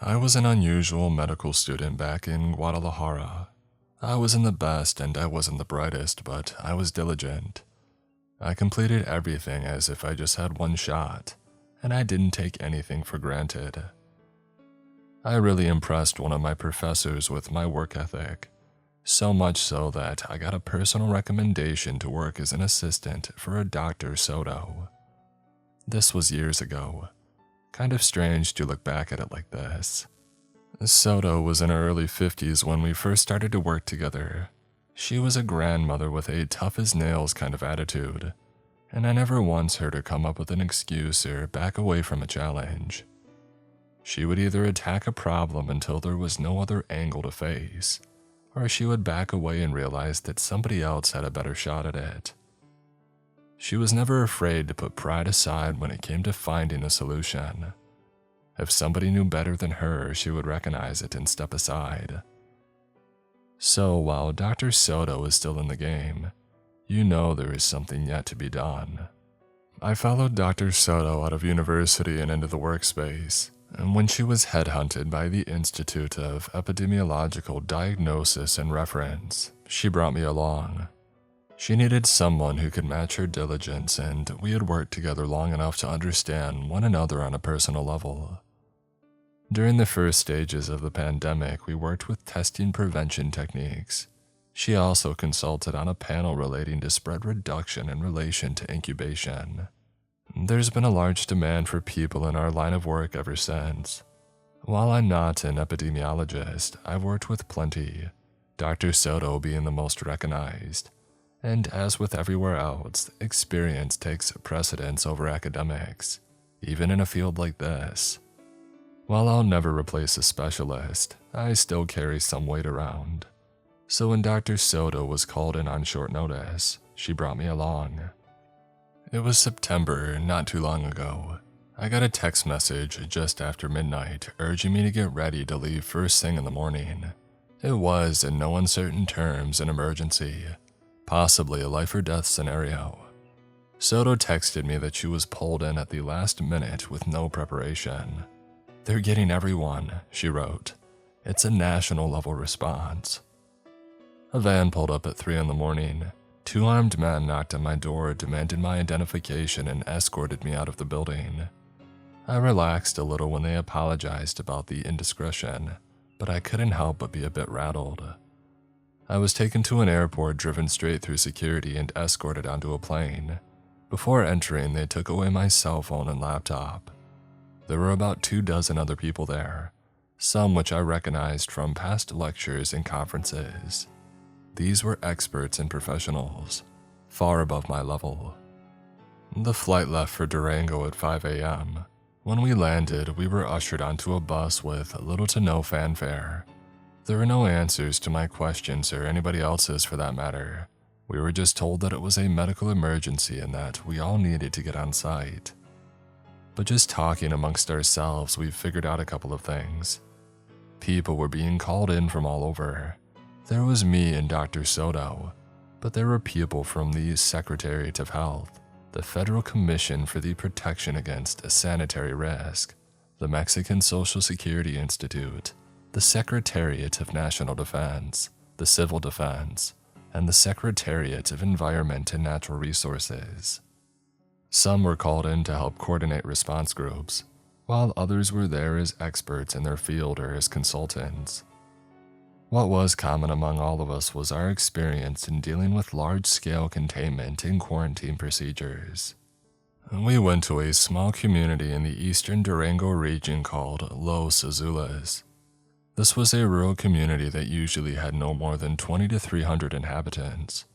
I was an unusual medical student back in Guadalajara. I wasn't the best and I wasn't the brightest, but I was diligent. I completed everything as if I just had one shot, and I didn't take anything for granted. I really impressed one of my professors with my work ethic, so much so that I got a personal recommendation to work as an assistant for a Dr. Sodto. This was years ago. Kind of strange to look back at it like this. Sodto was in her early 50s when we first started to work together. She was a grandmother with a tough-as-nails kind of attitude, and I never once heard her come up with an excuse or back away from a challenge. She would either attack a problem until there was no other angle to face, or she would back away and realize that somebody else had a better shot at it. She was never afraid to put pride aside when it came to finding a solution. If somebody knew better than her, she would recognize it and step aside. So while Dr. Sodto is still in the game, you know there is something yet to be done. I followed Dr. Sodto out of university and into the workspace, and when she was headhunted by the Institute of Epidemiological Diagnosis and Reference, she brought me along. She needed someone who could match her diligence, and we had worked together long enough to understand one another on a personal level. During the first stages of the pandemic, we worked with testing prevention techniques. She also consulted on a panel relating to spread reduction in relation to incubation. There's been a large demand for people in our line of work ever since. While I'm not an epidemiologist, I've worked with plenty, Dr. Sodto being the most recognized. And as with everywhere else, experience takes precedence over academics, even in a field like this. While I'll never replace a specialist, I still carry some weight around. So when Dr. Sodto was called in on short notice, she brought me along. It was September, not too long ago. I got a text message just after midnight urging me to get ready to leave first thing in the morning. It was, in no uncertain terms, an emergency. Possibly a life or death scenario. Sodto texted me that she was pulled in at the last minute with no preparation. "They're getting everyone," she wrote. "It's a national level response." A van pulled up at 3 in the morning. 2 armed men knocked on my door, demanded my identification, and escorted me out of the building. I relaxed a little when they apologized about the indiscretion, but I couldn't help but be a bit rattled. I was taken to an airport, driven straight through security, and escorted onto a plane. Before entering, they took away my cell phone and laptop. There were about 24 other people there, some which I recognized from past lectures and conferences. These were experts and professionals, far above my level. The flight left for Durango at 5 a.m. When we landed, we were ushered onto a bus with little to no fanfare. There were no answers to my questions or anybody else's for that matter. We were just told that it was a medical emergency and that we all needed to get on site. But just talking amongst ourselves, we figured out a couple of things. People were being called in from all over. There was me and Dr. Sodto, but there were people from the Secretariat of Health, the Federal Commission for the Protection Against Sanitary Risk, the Mexican Social Security Institute, the Secretariat of National Defense, the Civil Defense, and the Secretariat of Environment and Natural Resources. Some were called in to help coordinate response groups, while others were there as experts in their field or as consultants. What was common among all of us was our experience in dealing with large-scale containment and quarantine procedures. We went to a small community in the eastern Durango region called Los Suzulas. This was a rural community that usually had no more than 20 to 300 inhabitants.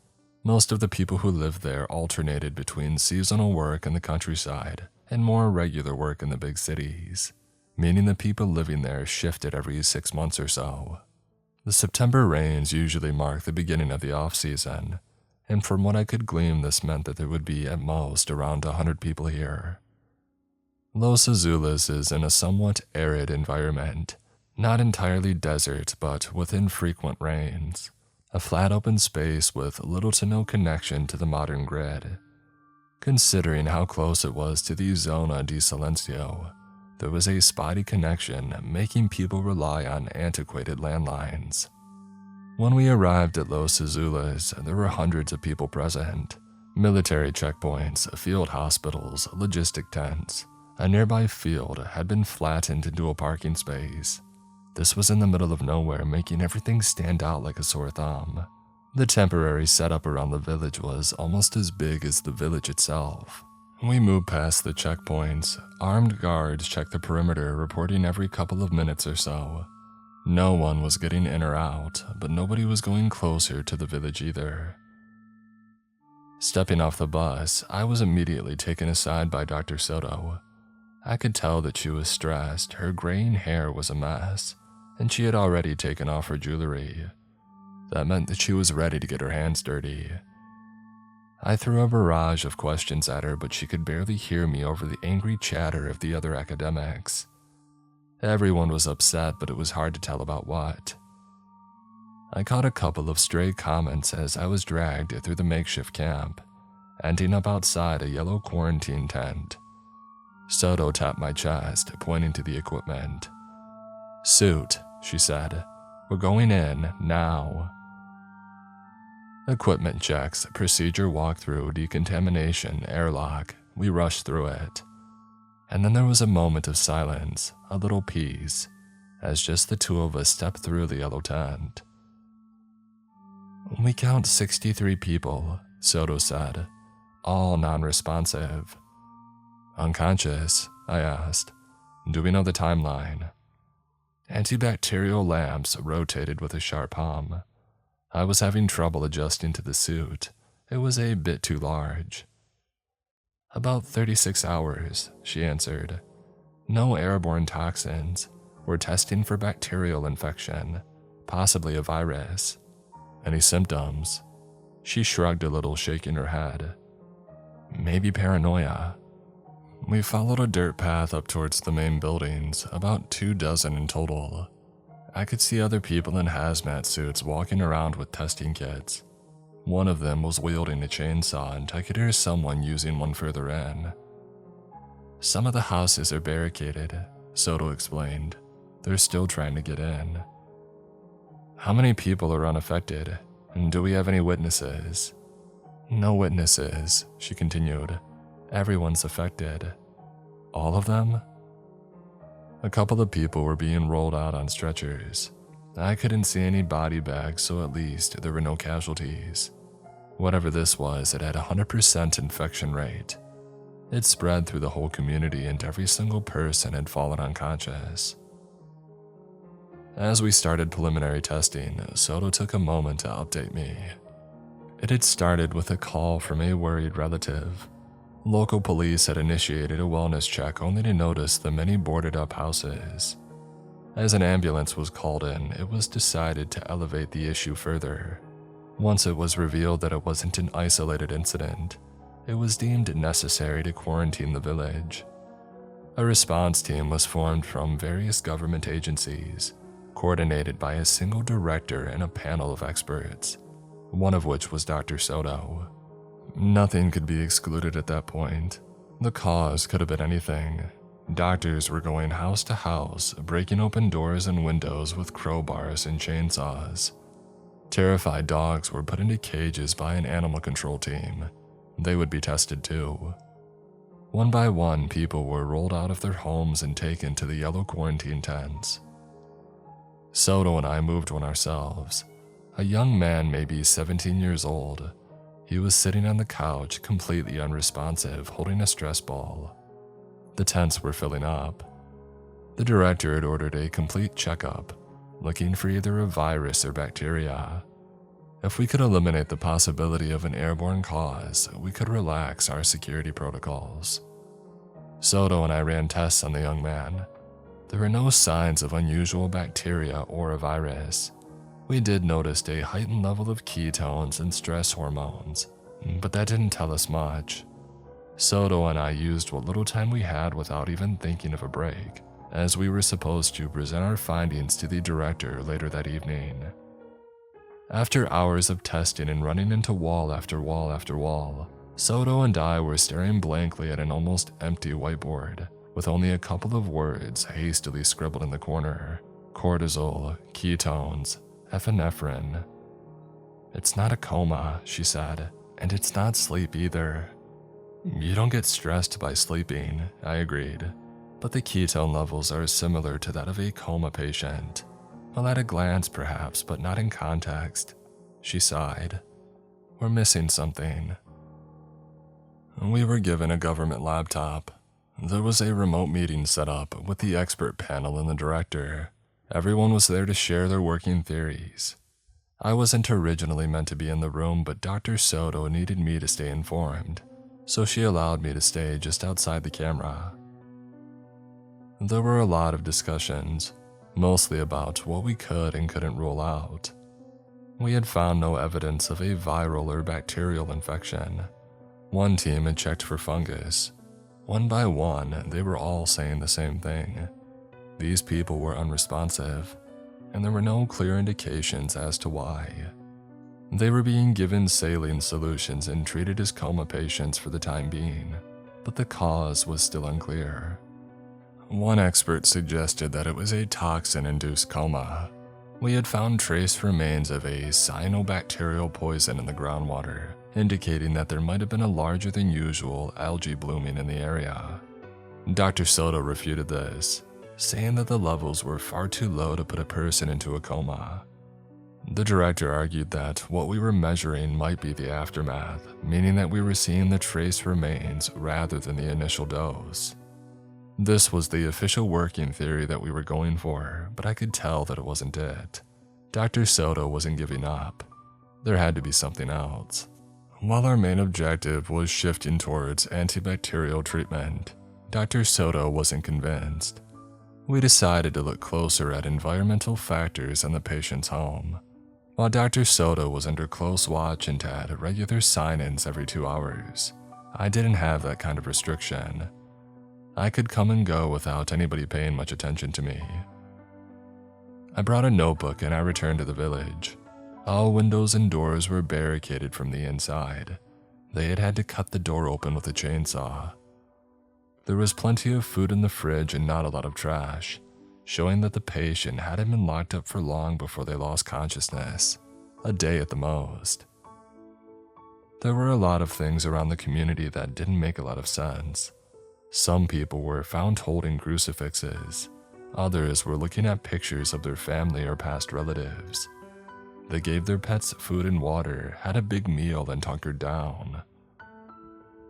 Most of the people who lived there alternated between seasonal work in the countryside and more regular work in the big cities, meaning the people living there shifted every 6 months or so. The September rains usually mark the beginning of the off-season, and from what I could glean, this meant that there would be at most around 100 people here. Los Suzulas is in a somewhat arid environment, not entirely desert, but with infrequent rains. A flat open space with little to no connection to the modern grid. Considering how close it was to the Zona de Silencio, there was a spotty connection, making people rely on antiquated landlines. When we arrived at Los Suzulas, there were hundreds of people present. Military checkpoints, field hospitals, logistic tents. A nearby field had been flattened into a parking space. This was in the middle of nowhere, making everything stand out like a sore thumb. The temporary setup around the village was almost as big as the village itself. We moved past the checkpoints. Armed guards checked the perimeter, reporting every couple of minutes or so. No one was getting in or out, but nobody was going closer to the village either. Stepping off the bus, I was immediately taken aside by Dr. Sodto. I could tell that she was stressed, her graying hair was a mess, and she had already taken off her jewelry. That meant that she was ready to get her hands dirty. I threw a barrage of questions at her, but she could barely hear me over the angry chatter of the other academics. Everyone was upset, but it was hard to tell about what. I caught a couple of stray comments as I was dragged through the makeshift camp, ending up outside a yellow quarantine tent. Sodto tapped my chest, pointing to the equipment. "Suit," she said. "We're going in, now." Equipment checks, procedure walkthrough, decontamination, airlock. We rushed through it. And then there was a moment of silence, a little peace, as just the two of us stepped through the yellow tent. "We count 63 people," Sodto said, "all non-responsive." "Unconscious?" I asked. "Do we know the timeline?" Antibacterial lamps rotated with a sharp hum. I was having trouble adjusting to the suit. It was a bit too large. "About 36 hours, she answered. "No airborne toxins. We're testing for bacterial infection, possibly a virus." "Any symptoms?" She shrugged a little, shaking her head. "Maybe paranoia." We followed a dirt path up towards the main buildings, about 24 in total. I could see other people in hazmat suits walking around with testing kits. One of them was wielding a chainsaw, and I could hear someone using one further in. "Some of the houses are barricaded," Sodto explained. "They're still trying to get in." "How many people are unaffected? And do we have any witnesses?" "No witnesses," she continued. "Everyone's affected." "All of them?" A couple of people were being rolled out on stretchers. I couldn't see any body bags, so at least there were no casualties. Whatever this was, it had a 100% infection rate. It spread through the whole community, and every single person had fallen unconscious. As we started preliminary testing, Sodto took a moment to update me. It had started with a call from a worried relative. Local police had initiated a wellness check only to notice the many boarded-up houses. As an ambulance was called in, it was decided to elevate the issue further. Once it was revealed that it wasn't an isolated incident, it was deemed necessary to quarantine the village. A response team was formed from various government agencies, coordinated by a single director and a panel of experts, one of which was Dr. Sodto. Nothing could be excluded at that point. The cause could have been anything. Doctors were going house to house, breaking open doors and windows with crowbars and chainsaws. Terrified dogs were put into cages by an animal control team. They would be tested too. One by one, people were rolled out of their homes and taken to the yellow quarantine tents. Sodto and I moved one ourselves. A young man, maybe 17 years old. He was sitting on the couch, completely unresponsive, holding a stress ball. The tents were filling up. The director had ordered a complete checkup, looking for either a virus or bacteria. If we could eliminate the possibility of an airborne cause, we could relax our security protocols. Sodto and I ran tests on the young man. There were no signs of unusual bacteria or a virus. We did notice a heightened level of ketones and stress hormones, but that didn't tell us much. Sodto and I used what little time we had without even thinking of a break, as we were supposed to present our findings to the director later that evening. After hours of testing and running into wall after wall after wall, Sodto and I were staring blankly at an almost empty whiteboard, with only a couple of words hastily scribbled in the corner. Cortisol, ketones, epinephrine. "It's not a coma," she said, "and it's not sleep either." "You don't get stressed by sleeping," I agreed, "but the ketone levels are similar to that of a coma patient. Well, at a glance perhaps, but not in context." She sighed. "We're missing something." We were given a government laptop. There was a remote meeting set up with the expert panel and the director. Everyone was there to share their working theories. I wasn't originally meant to be in the room, but Dr. Sodto needed me to stay informed, so she allowed me to stay just outside the camera. There were a lot of discussions, mostly about what we could and couldn't rule out. We had found no evidence of a viral or bacterial infection. One team had checked for fungus. One by one, they were all saying the same thing. These people were unresponsive, and there were no clear indications as to why. They were being given saline solutions and treated as coma patients for the time being, but the cause was still unclear. One expert suggested that it was a toxin-induced coma. We had found trace remains of a cyanobacterial poison in the groundwater, indicating that there might have been a larger than usual algae blooming in the area. Dr. Sodto refuted this, saying that the levels were far too low to put a person into a coma. The director argued that what we were measuring might be the aftermath, meaning that we were seeing the trace remains rather than the initial dose. This was the official working theory that we were going for, but I could tell that it wasn't it. Dr. Sodto wasn't giving up. There had to be something else. While our main objective was shifting towards antibacterial treatment, Dr. Sodto wasn't convinced. We decided to look closer at environmental factors in the patient's home. While Dr. Sodto was under close watch and had regular sign-ins every 2 hours, I didn't have that kind of restriction. I could come and go without anybody paying much attention to me. I brought a notebook and I returned to the village. All windows and doors were barricaded from the inside. They had had to cut the door open with a chainsaw. There was plenty of food in the fridge and not a lot of trash, showing that the patient hadn't been locked up for long before they lost consciousness, a day at the most. There were a lot of things around the community that didn't make a lot of sense. Some people were found holding crucifixes. Others were looking at pictures of their family or past relatives. They gave their pets food and water, had a big meal, and hunkered down.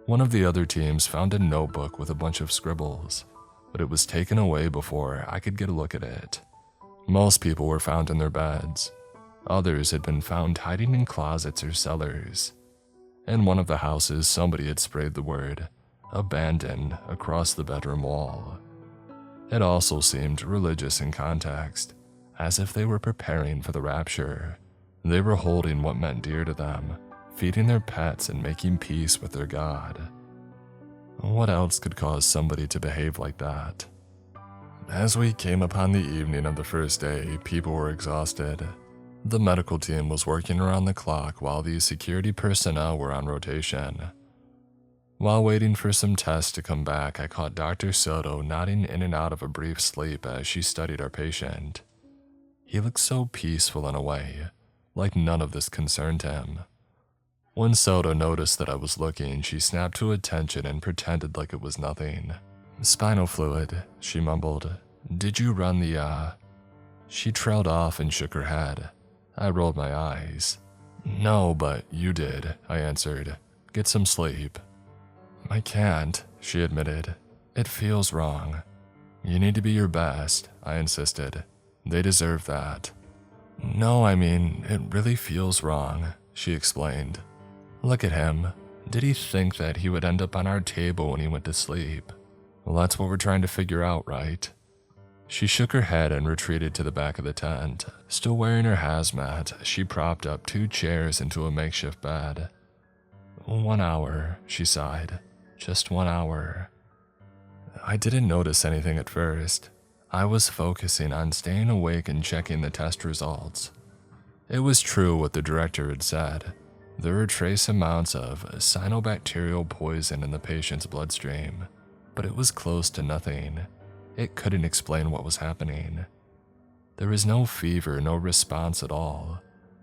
One of the other teams found a notebook with a bunch of scribbles, but it was taken away before I could get a look at it. Most people were found in their beds. Others had been found hiding in closets or cellars. In one of the houses, somebody had sprayed the word "abandoned" across the bedroom wall. It also seemed religious in context, as if they were preparing for the rapture. They were holding what meant dear to them, feeding their pets and making peace with their God. What else could cause somebody to behave like that? As we came upon the evening of the first day, people were exhausted. The medical team was working around the clock while the security personnel were on rotation. While waiting for some tests to come back, I caught Dr. Sodto nodding in and out of a brief sleep as she studied our patient. He looked so peaceful in a way, like none of this concerned him. When Sodto noticed that I was looking, she snapped to attention and pretended like it was nothing. "Spinal fluid," she mumbled. "Did you run the, She trailed off and shook her head. I rolled my eyes. "No, but you did," I answered. "Get some sleep." "I can't," she admitted. "It feels wrong." "You need to be your best," I insisted. "They deserve that." "No, I mean, it really feels wrong," she explained. "Look at him. Did he think that he would end up on our table when he went to sleep? Well, that's what we're trying to figure out, right?" She shook her head and retreated to the back of the tent. Still wearing her hazmat, she propped up 2 chairs into a makeshift bed. 1 hour, she sighed. Just 1 hour. I didn't notice anything at first. I was focusing on staying awake and checking the test results. It was true what the director had said. There were trace amounts of cyanobacterial poison in the patient's bloodstream. but it was close to nothing. It couldn't explain what was happening. There was no fever, no response at all.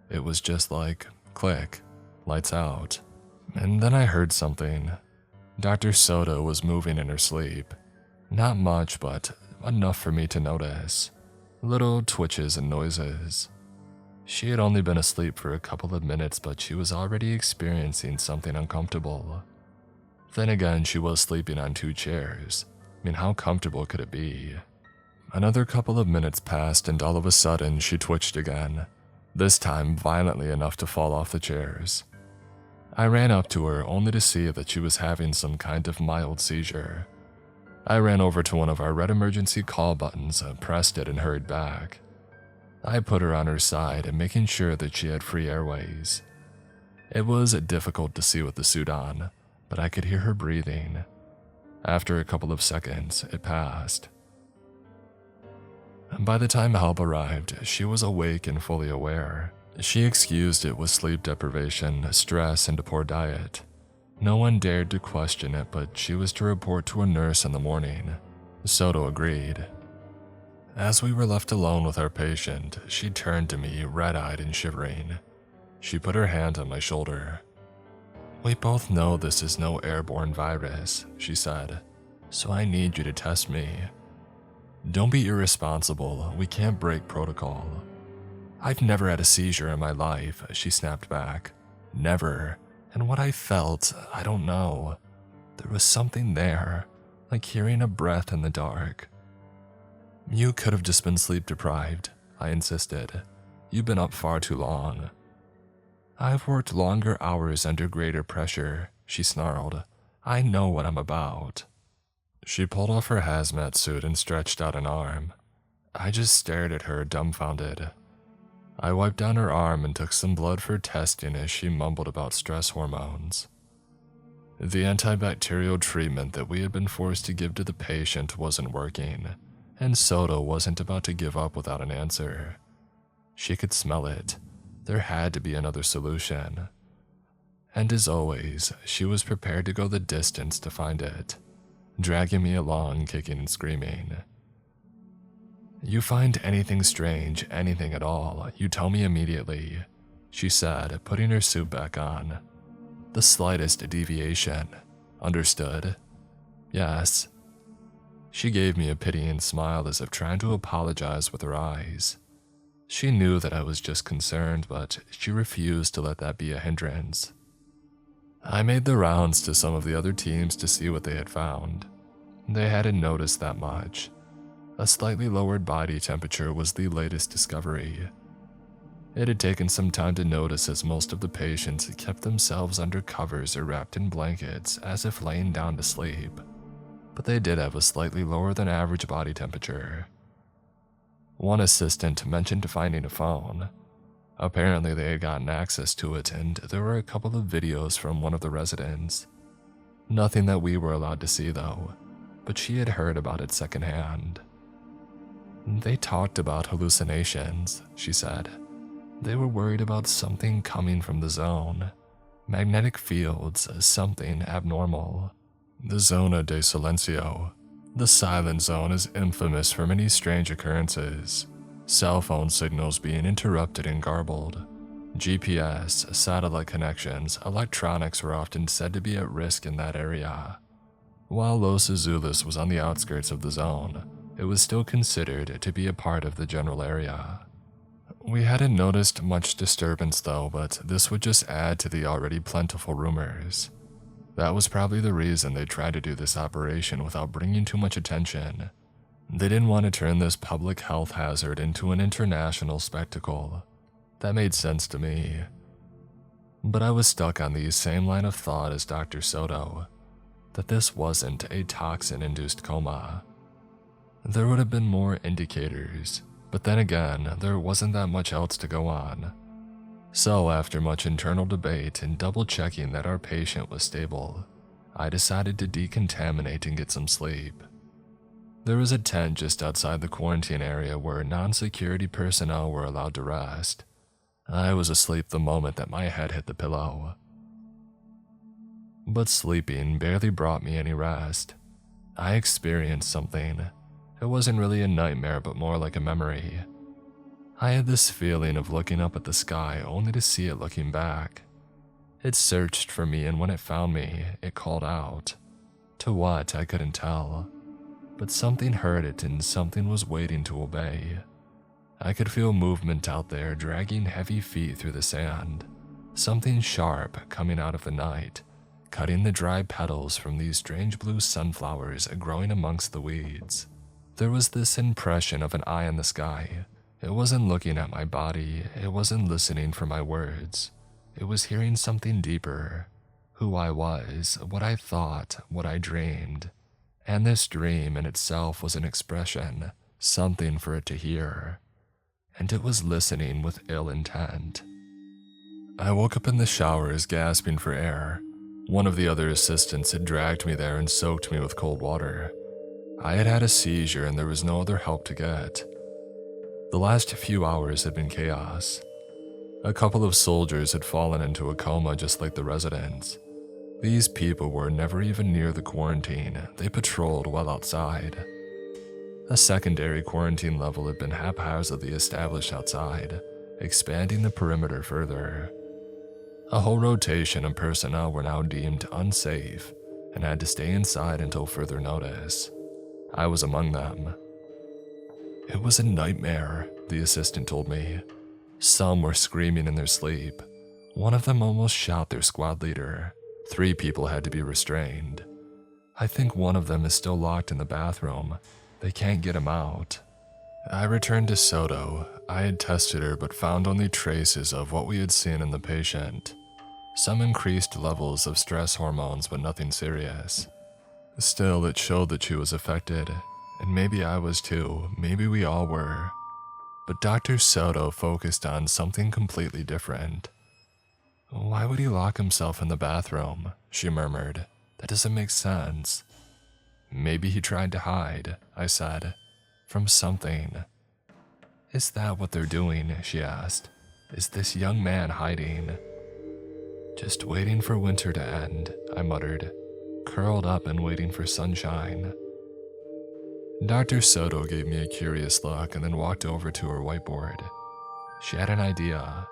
It was just like, click, lights out. And then I heard something. Dr. Sodto was moving in her sleep. Not much, but enough for me to notice. Little twitches and noises. She had only been asleep for a couple of minutes, but she was already experiencing something uncomfortable. Then again, she was sleeping on 2 chairs. I mean, how comfortable could it be? Another couple of minutes passed, and all of a sudden, she twitched again. This time, violently enough to fall off the chairs. I ran up to her, only to see that she was having some kind of mild seizure. I ran over to one of our red emergency call buttons, pressed it, and hurried back. I put her on her side, making sure that she had free airways. It was difficult to see with the suit on, but I could hear her breathing. After a couple of seconds, it passed. By the time help arrived, she was awake and fully aware. She excused it with sleep deprivation, stress, and a poor diet. No one dared to question it, but she was to report to a nurse in the morning. Sodto agreed. As we were left alone with our patient, she turned to me, red-eyed and shivering. She put her hand on my shoulder. "We both know this is no airborne virus," she said, "so I need you to test me. Don't be irresponsible, we can't break protocol." "I've never had a seizure in my life," she snapped back. "Never. And what I felt, I don't know. There was something there, like hearing a breath in the dark." "You could have just been sleep deprived," I insisted. "You've been up far too long." "I've worked longer hours under greater pressure," she snarled. "I know what I'm about." She pulled off her hazmat suit and stretched out an arm. I just stared at her, dumbfounded. I wiped down her arm and took some blood for testing as she mumbled about stress hormones. The antibacterial treatment that we had been forced to give to the patient wasn't working, and Sodto wasn't about to give up without an answer. She could smell it. There had to be another solution. And as always, she was prepared to go the distance to find it, dragging me along, kicking and screaming. "You find anything strange, anything at all, you tell me immediately," she said, putting her suit back on. "The slightest deviation. Understood?" "Yes." She gave me a pitying smile as if trying to apologize with her eyes. She knew that I was just concerned, but she refused to let that be a hindrance. I made the rounds to some of the other teams to see what they had found. They hadn't noticed that much. A slightly lowered body temperature was the latest discovery. It had taken some time to notice as most of the patients kept themselves under covers or wrapped in blankets as if laying down to sleep, but they did have a slightly lower than average body temperature. One assistant mentioned finding a phone. Apparently they had gotten access to it, and there were a couple of videos from one of the residents. Nothing that we were allowed to see though, but she had heard about it secondhand. "They talked about hallucinations," she said. "They were worried about something coming from the zone. Magnetic fields, something abnormal. The Zona de Silencio. The silent zone is infamous for many strange occurrences. Cell phone signals being interrupted and garbled. GPS, satellite connections, electronics were often said to be at risk in that area. While Los Suzulas was on the outskirts of the zone, it was still considered to be a part of the general area. We hadn't noticed much disturbance though, but this would just add to the already plentiful rumors. That was probably the reason they tried to do this operation without bringing too much attention. They didn't want to turn this public health hazard into an international spectacle. That made sense to me. But I was stuck on the same line of thought as Dr. Sodto, that this wasn't a toxin-induced coma. There would have been more indicators, but then again, there wasn't that much else to go on. So after much internal debate and double-checking that our patient was stable, I decided to decontaminate and get some sleep. There was a tent just outside the quarantine area where non-security personnel were allowed to rest. I was asleep the moment that my head hit the pillow. But sleeping barely brought me any rest. I experienced something. It wasn't really a nightmare, but more like a memory. I had this feeling of looking up at the sky only to see it looking back. It searched for me, and when it found me, it called out. To what, I couldn't tell. But something heard it and something was waiting to obey. I could feel movement out there, dragging heavy feet through the sand. Something sharp coming out of the night, cutting the dry petals from these strange blue sunflowers growing amongst the weeds. There was this impression of an eye in the sky. It wasn't looking at my body, it wasn't listening for my words. It was hearing something deeper. Who I was, what I thought, what I dreamed. And this dream in itself was an expression, something for it to hear. And it was listening with ill intent. I woke up in the showers gasping for air. One of the other assistants had dragged me there and soaked me with cold water. I had had a seizure and there was no other help to get. The last few hours had been chaos. A couple of soldiers had fallen into a coma just like the residents. These people were never even near the quarantine, they patrolled while outside. A secondary quarantine level had been haphazardly established outside, expanding the perimeter further. A whole rotation of personnel were now deemed unsafe and had to stay inside until further notice. I was among them. It was a nightmare, the assistant told me. Some were screaming in their sleep. One of them almost shot their squad leader. 3 people had to be restrained. I think one of them is still locked in the bathroom. They can't get him out. I returned to Sodto. I had tested her but found only traces of what we had seen in the patient. Some increased levels of stress hormones, but nothing serious. Still, it showed that she was affected, and maybe I was too, maybe we all were. But Dr. Sodto focused on something completely different. Why would he lock himself in the bathroom? She murmured. That doesn't make sense. Maybe he tried to hide, I said, from something. Is that what they're doing? She asked. Is this young man hiding? Just waiting for winter to end, I muttered, curled up and waiting for sunshine. Dr. Sodto gave me a curious look and then walked over to her whiteboard. She had an idea.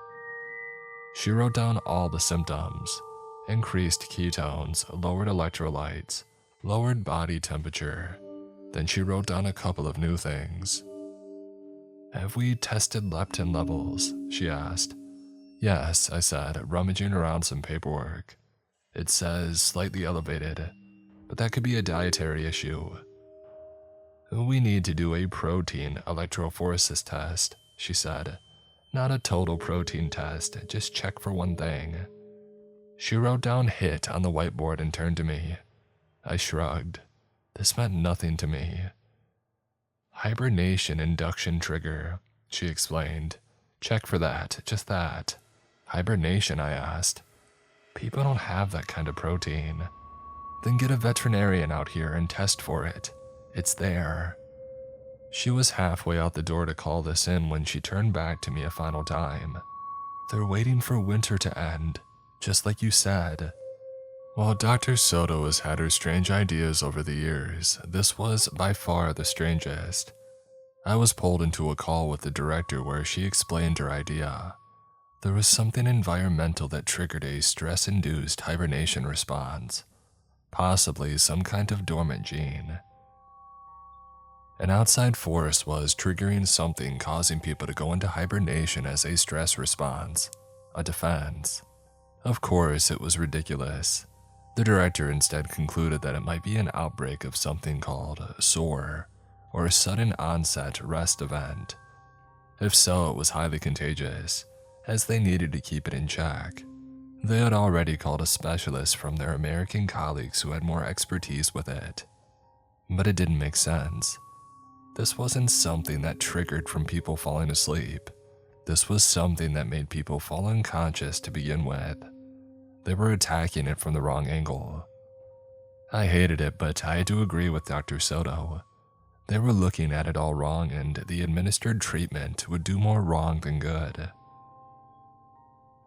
She wrote down all the symptoms: increased ketones, lowered electrolytes, lowered body temperature. Then she wrote down a couple of new things. Have we tested leptin levels? She asked. Yes, I said, rummaging around some paperwork. It says slightly elevated, but that could be a dietary issue. We need to do a protein electrophoresis test, she said. Not a total protein test, just check for one thing. She wrote down HIT on the whiteboard and turned to me. I shrugged. This meant nothing to me. Hibernation induction trigger, she explained. Check for that, just that. Hibernation, I asked. People don't have that kind of protein. Then get a veterinarian out here and test for it. It's there. She was halfway out the door to call this in when she turned back to me a final time. They're waiting for winter to end, just like you said. While Dr. Sodto has had her strange ideas over the years, this was by far the strangest. I was pulled into a call with the director where she explained her idea. There was something environmental that triggered a stress-induced hibernation response, possibly some kind of dormant gene. An outside force was triggering something causing people to go into hibernation as a stress response, a defense. Of course, it was ridiculous. The director instead concluded that it might be an outbreak of something called SOAR, or a sudden onset rest event. If so, it was highly contagious, as they needed to keep it in check. They had already called a specialist from their American colleagues who had more expertise with it. But it didn't make sense. This wasn't something that triggered from people falling asleep. This was something that made people fall unconscious to begin with. They were attacking it from the wrong angle. I hated it, but I had to agree with Dr. Sodto. They were looking at it all wrong, and the administered treatment would do more wrong than good.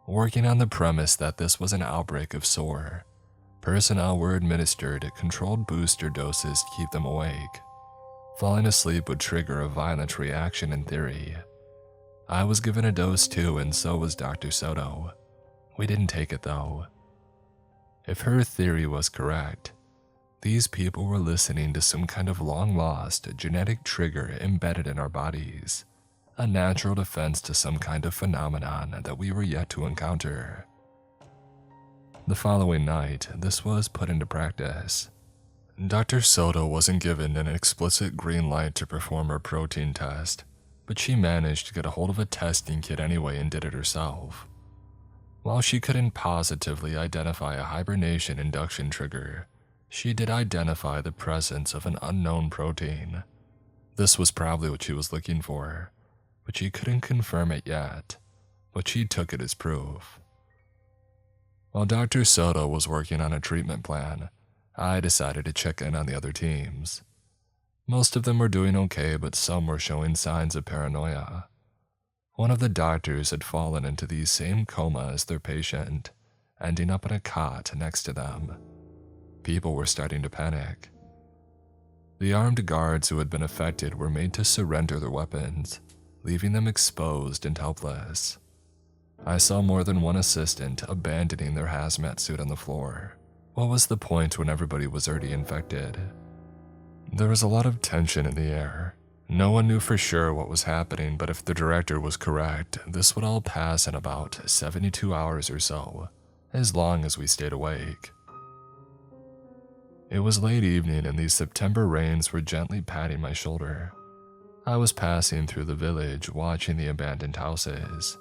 Working on the premise that this was an outbreak of SOAR, Personnel were administered controlled booster doses to keep them awake. Falling asleep would trigger a violent reaction in theory. I was given a dose too, and so was Dr. Sodto. We didn't take it though. If her theory was correct, these people were listening to some kind of long-lost genetic trigger embedded in our bodies, a natural defense to some kind of phenomenon that we were yet to encounter. The following night, this was put into practice. Dr. Sodto wasn't given an explicit green light to perform her protein test, but she managed to get a hold of a testing kit anyway and did it herself. While she couldn't positively identify a hibernation induction trigger, she did identify the presence of an unknown protein. This was probably what she was looking for, but she couldn't confirm it yet, but she took it as proof. While Dr. Sodto was working on a treatment plan, I decided to check in on the other teams. Most of them were doing okay, but some were showing signs of paranoia. One of the doctors had fallen into the same coma as their patient, ending up in a cot next to them. People were starting to panic. The armed guards who had been affected were made to surrender their weapons, leaving them exposed and helpless. I saw more than one assistant abandoning their hazmat suit on the floor. What was the point when everybody was already infected? There was a lot of tension in the air. No one knew for sure what was happening, but if the director was correct, this would all pass in about 72 hours or so, as long as we stayed awake. It was late evening and the September rains were gently patting my shoulder. I was passing through the village, watching the abandoned houses.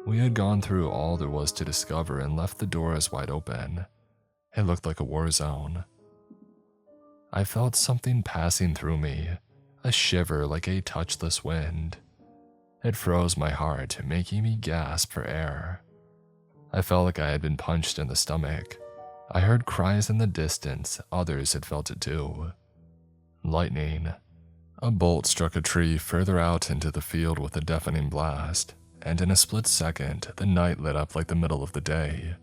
We had gone through all there was to discover and left the doors wide open. It looked like a war zone. I felt something passing through me, a shiver like a touchless wind. It froze my heart, making me gasp for air. I felt like I had been punched in the stomach. I heard cries in the distance, others had felt it too. Lightning. A bolt struck a tree further out into the field with a deafening blast, and in a split second, the night lit up like the middle of the day.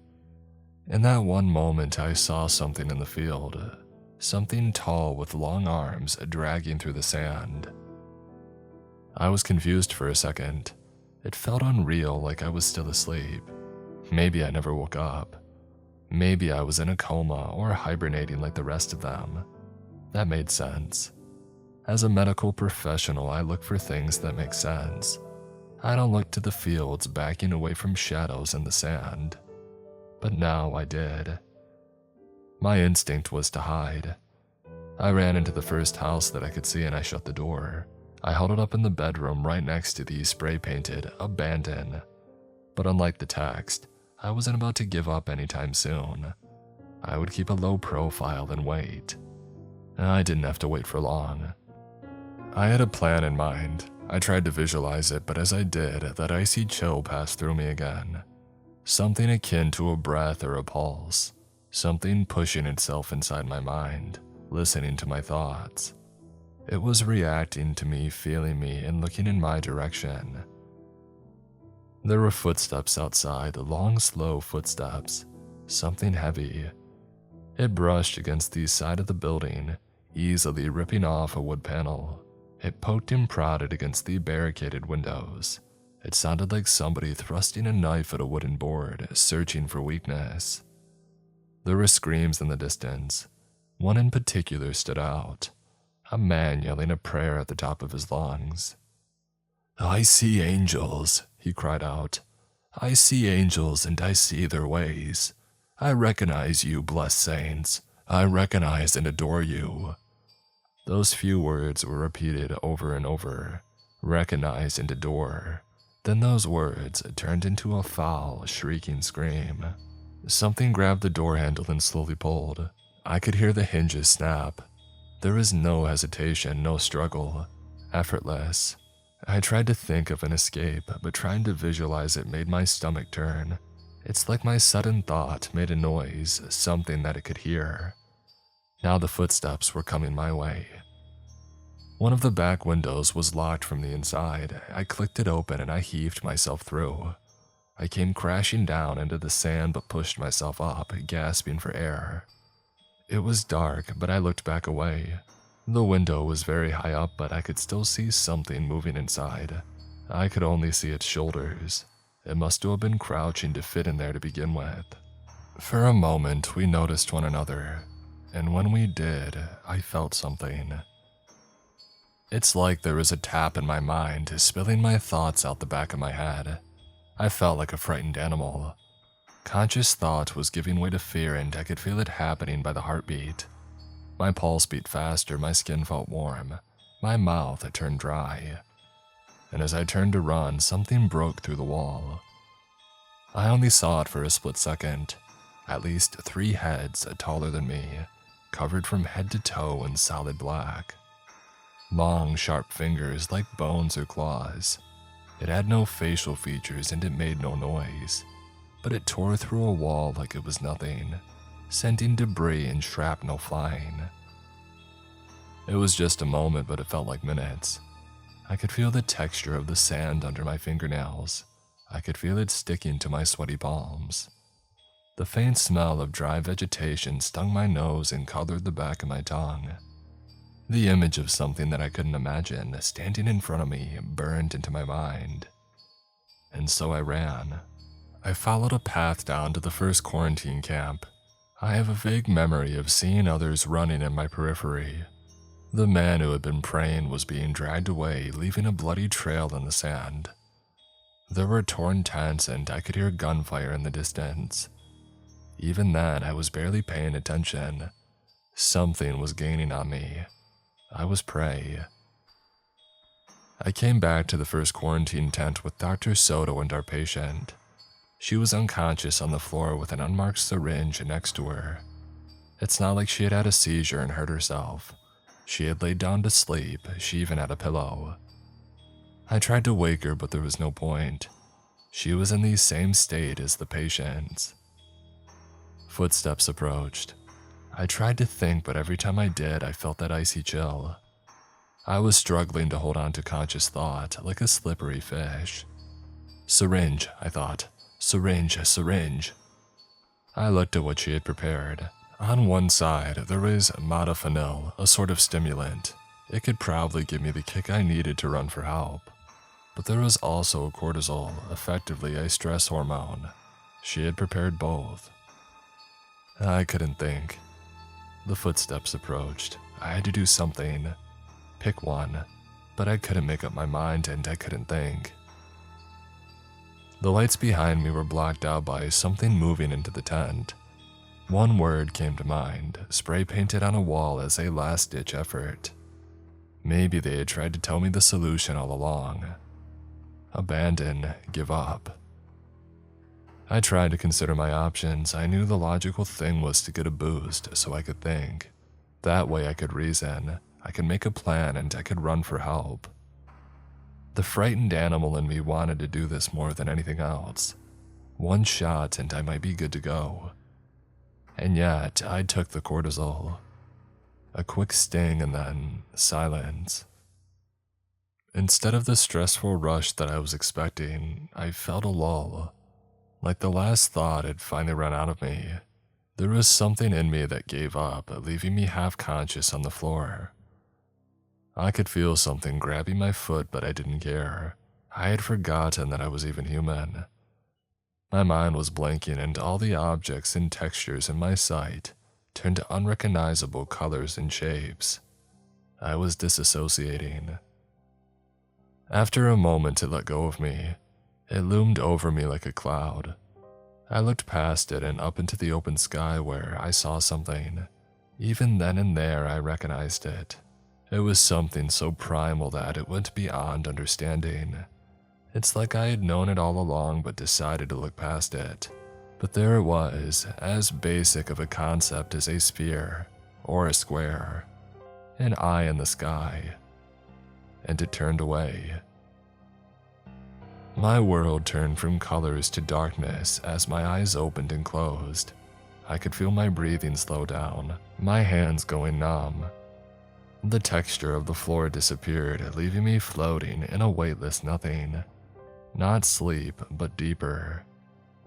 In that one moment, I saw something in the field, something tall with long arms dragging through the sand. I was confused for a second. It felt unreal, like I was still asleep. Maybe I never woke up. Maybe I was in a coma or hibernating like the rest of them. That made sense. As a medical professional, I look for things that make sense. I don't look to the fields backing away from shadows in the sand. But now I did. My instinct was to hide. I ran into the first house that I could see and I shut the door. I held it up in the bedroom right next to the spray-painted "Abandon." But unlike the text, I wasn't about to give up anytime soon. I would keep a low profile and wait. I didn't have to wait for long. I had a plan in mind. I tried to visualize it, but as I did, that icy chill passed through me again. Something akin to a breath or a pulse. Something pushing itself inside my mind, listening to my thoughts. It was reacting to me, feeling me, and looking in my direction. There were footsteps outside, long, slow footsteps. Something heavy. It brushed against the side of the building, easily ripping off a wood panel. It poked and prodded against the barricaded windows. It sounded like somebody thrusting a knife at a wooden board, searching for weakness. There were screams in the distance. One in particular stood out. A man yelling a prayer at the top of his lungs. "I see angels," he cried out. "I see angels and I see their ways. I recognize you, blessed saints. I recognize and adore you." Those few words were repeated over and over. Recognize and adore. Then those words turned into a foul, shrieking scream. Something grabbed the door handle and slowly pulled. I could hear the hinges snap. There was no hesitation, no struggle. Effortless. I tried to think of an escape, but trying to visualize it made my stomach turn. It's like my sudden thought made a noise, something that it could hear. Now the footsteps were coming my way. One of the back windows was locked from the inside. I clicked it open and I heaved myself through. I came crashing down into the sand but pushed myself up, gasping for air. It was dark, but I looked back away. The window was very high up, but I could still see something moving inside. I could only see its shoulders. It must have been crouching to fit in there to begin with. For a moment, we noticed one another, and when we did, I felt something. It's like there was a tap in my mind, spilling my thoughts out the back of my head. I felt like a frightened animal. Conscious thought was giving way to fear, and I could feel it happening by the heartbeat. My pulse beat faster, my skin felt warm, my mouth had turned dry. And as I turned to run, something broke through the wall. I only saw it for a split second. At least 3 heads taller than me, covered from head to toe in solid black. Long, sharp fingers like bones or claws. It had no facial features and it made no noise, but it tore through a wall like it was nothing, sending debris and shrapnel flying. It was just a moment, but it felt like minutes. I could feel the texture of the sand under my fingernails. I could feel it sticking to my sweaty palms. The faint smell of dry vegetation stung my nose and colored the back of my tongue. The image of something that I couldn't imagine standing in front of me burned into my mind. And so I ran. I followed a path down to the first quarantine camp. I have a vague memory of seeing others running in my periphery. The man who had been praying was being dragged away, leaving a bloody trail in the sand. There were torn tents and I could hear gunfire in the distance. Even then, I was barely paying attention. Something was gaining on me. I was prey. I came back to the first quarantine tent with Dr. Sodto and our patient. She was unconscious on the floor with an unmarked syringe next to her. It's not like she had had a seizure and hurt herself. She had laid down to sleep, she even had a pillow. I tried to wake her, but there was no point. She was in the same state as the patients. Footsteps approached. I tried to think, but every time I did, I felt that icy chill. I was struggling to hold on to conscious thought, like a slippery fish. Syringe, I thought. Syringe, syringe. I looked at what she had prepared. On one side, there was modafinil, a sort of stimulant. It could probably give me the kick I needed to run for help. But there was also cortisol, effectively a stress hormone. She had prepared both. I couldn't think. The footsteps approached. I had to do something. Pick one. But I couldn't make up my mind and I couldn't think. The lights behind me were blocked out by something moving into the tent. One word came to mind, spray painted on a wall as a last-ditch effort. Maybe they had tried to tell me the solution all along. Abandon, give up. I tried to consider my options. I knew the logical thing was to get a boost so I could think. That way I could reason, I could make a plan, and I could run for help. The frightened animal in me wanted to do this more than anything else. One shot and I might be good to go. And yet, I took the cortisol. A quick sting and then silence. Instead of the stressful rush that I was expecting, I felt a lull. Like the last thought had finally run out of me. There was something in me that gave up, leaving me half-conscious on the floor. I could feel something grabbing my foot, but I didn't care. I had forgotten that I was even human. My mind was blanking and all the objects and textures in my sight turned to unrecognizable colors and shapes. I was disassociating. After a moment it let go of me. It loomed over me like a cloud. I looked past it and up into the open sky where I saw something. Even then and there I recognized it. It was something so primal that it went beyond understanding. It's like I had known it all along but decided to look past it. But there it was, as basic of a concept as a sphere or a square. An eye in the sky. And it turned away. My world turned from colors to darkness as my eyes opened and closed. I could feel my breathing slow down, my hands going numb. The texture of the floor disappeared, leaving me floating in a weightless nothing. Not sleep, but deeper,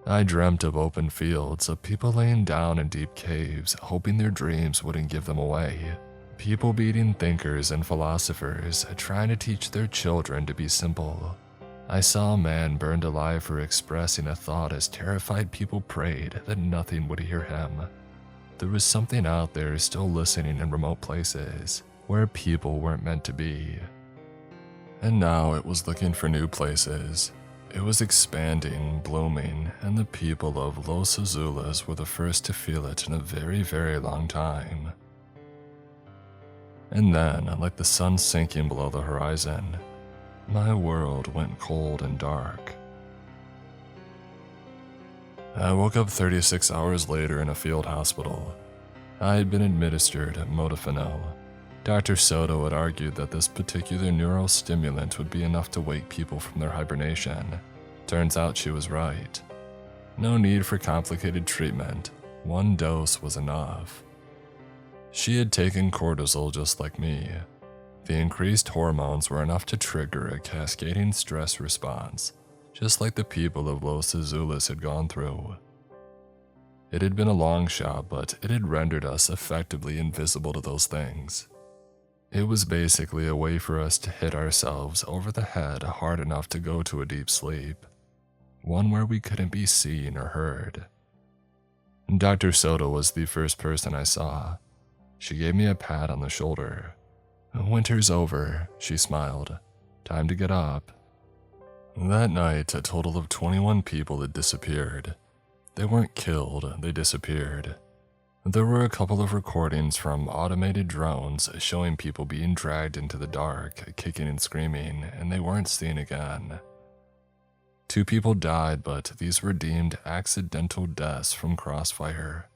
I dreamt of open fields, of people laying down in deep caves, hoping their dreams wouldn't give them away. People beating thinkers and philosophers, trying to teach their children to be simple. I saw a man burned alive for expressing a thought as terrified people prayed that nothing would hear him. There was something out there still listening in remote places, where people weren't meant to be. And now it was looking for new places. It was expanding, blooming, and the people of Los Suzulas were the first to feel it in a very, very long time. And then, like the sun sinking below the horizon, my world went cold and dark. I woke up 36 hours later in a field hospital. I had been administered modafinil. Dr. Sodto had argued that this particular neurostimulant would be enough to wake people from their hibernation. Turns out she was right. No need for complicated treatment. One dose was enough. She had taken cortisol just like me. The increased hormones were enough to trigger a cascading stress response, just like the people of Los Suzulas had gone through. It had been a long shot, but it had rendered us effectively invisible to those things. It was basically a way for us to hit ourselves over the head hard enough to go to a deep sleep, one where we couldn't be seen or heard. Dr. Sodto was the first person I saw. She gave me a pat on the shoulder. "Winter's over," she smiled. "Time to get up." That night, a total of 21 people had disappeared. They weren't killed, they disappeared. There were a couple of recordings from automated drones showing people being dragged into the dark, kicking and screaming, and they weren't seen again. 2 people died, but these were deemed accidental deaths from crossfire.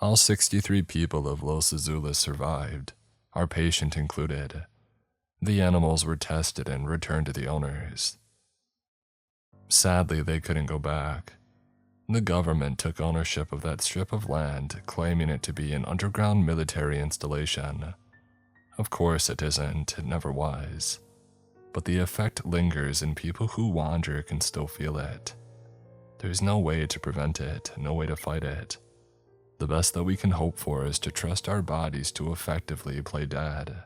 All 63 people of Los Suzulas survived, our patient included. The animals were tested and returned to the owners. Sadly, they couldn't go back. The government took ownership of that strip of land, claiming it to be an underground military installation. Of course it isn't, it never was. But the effect lingers and people who wander can still feel it. There's no way to prevent it, no way to fight it. The best that we can hope for is to trust our bodies to effectively play dead.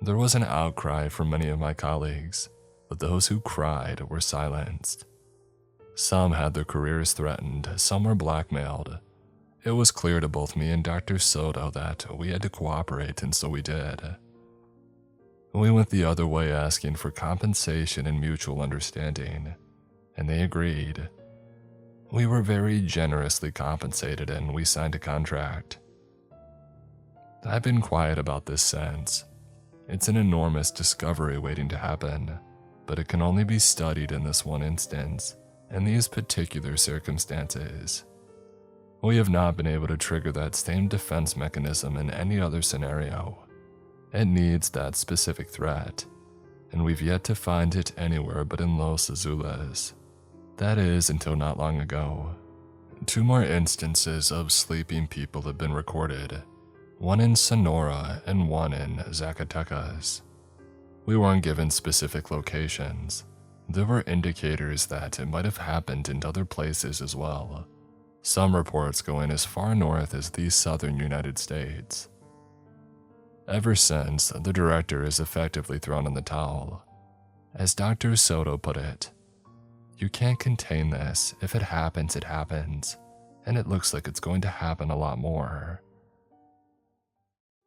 There was an outcry from many of my colleagues, but those who cried were silenced. Some had their careers threatened, some were blackmailed. It was clear to both me and Dr. Sodto that we had to cooperate, and so we did. We went the other way asking for compensation and mutual understanding, and they agreed. We were very generously compensated and we signed a contract. I've been quiet about this since. It's an enormous discovery waiting to happen, but it can only be studied in this one instance, in these particular circumstances. We have not been able to trigger that same defense mechanism in any other scenario. It needs that specific threat, and we've yet to find it anywhere but in Los Suzulas. That is, until not long ago. 2 more instances of sleeping people have been recorded, one in Sonora and one in Zacatecas. We weren't given specific locations. There were indicators that it might have happened in other places as well. Some reports going as far north as the southern United States. Ever since, the director has effectively thrown in the towel. As Dr. Sodto put it, "You can't contain this. If it happens, it happens. And it looks like it's going to happen a lot more."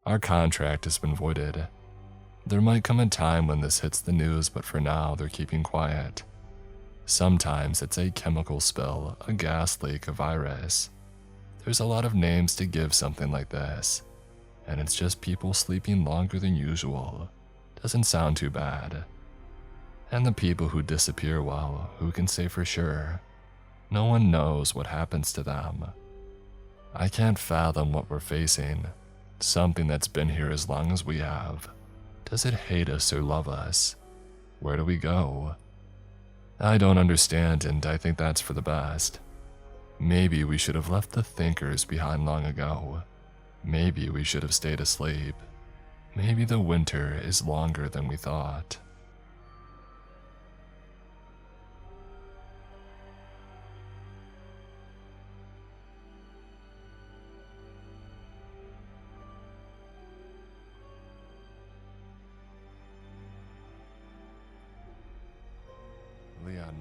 Our contract has been voided. There might come a time when this hits the news, but for now, they're keeping quiet. Sometimes it's a chemical spill, a gas leak, a virus. There's a lot of names to give something like this, and it's just people sleeping longer than usual. Doesn't sound too bad. And the people who disappear, well, who can say for sure? No one knows what happens to them. I can't fathom what we're facing. Something that's been here as long as we have. Does it hate us or love us? Where do we go? I don't understand, and I think that's for the best. Maybe we should have left the thinkers behind long ago. Maybe we should have stayed asleep. Maybe the winter is longer than we thought.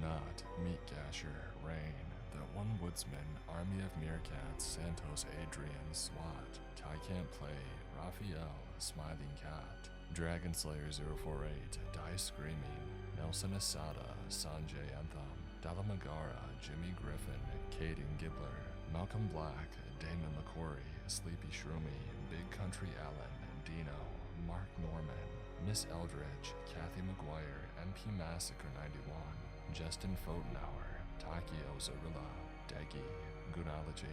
Hanat, Meat Gasher, Rain, That One Woodsman, Army of Meerkats, Santos Adrian, SWAT, Kai Can't Play, Raphael, Smiling Cat, Dragon Slayer 048, Die Screaming, Nelson Asada, Sanjay Anthem, Dalamagara, Jimmy Griffin, Caden Gibbler, Malcolm Black, Damon McCory, Sleepy Shroomy, Big Country Allen, Dino, Mark Norman, Miss Eldridge, Kathy McGuire, MP Massacre 91, Justin Fotenauer, Takio Zarilla, Deggy, Goonology,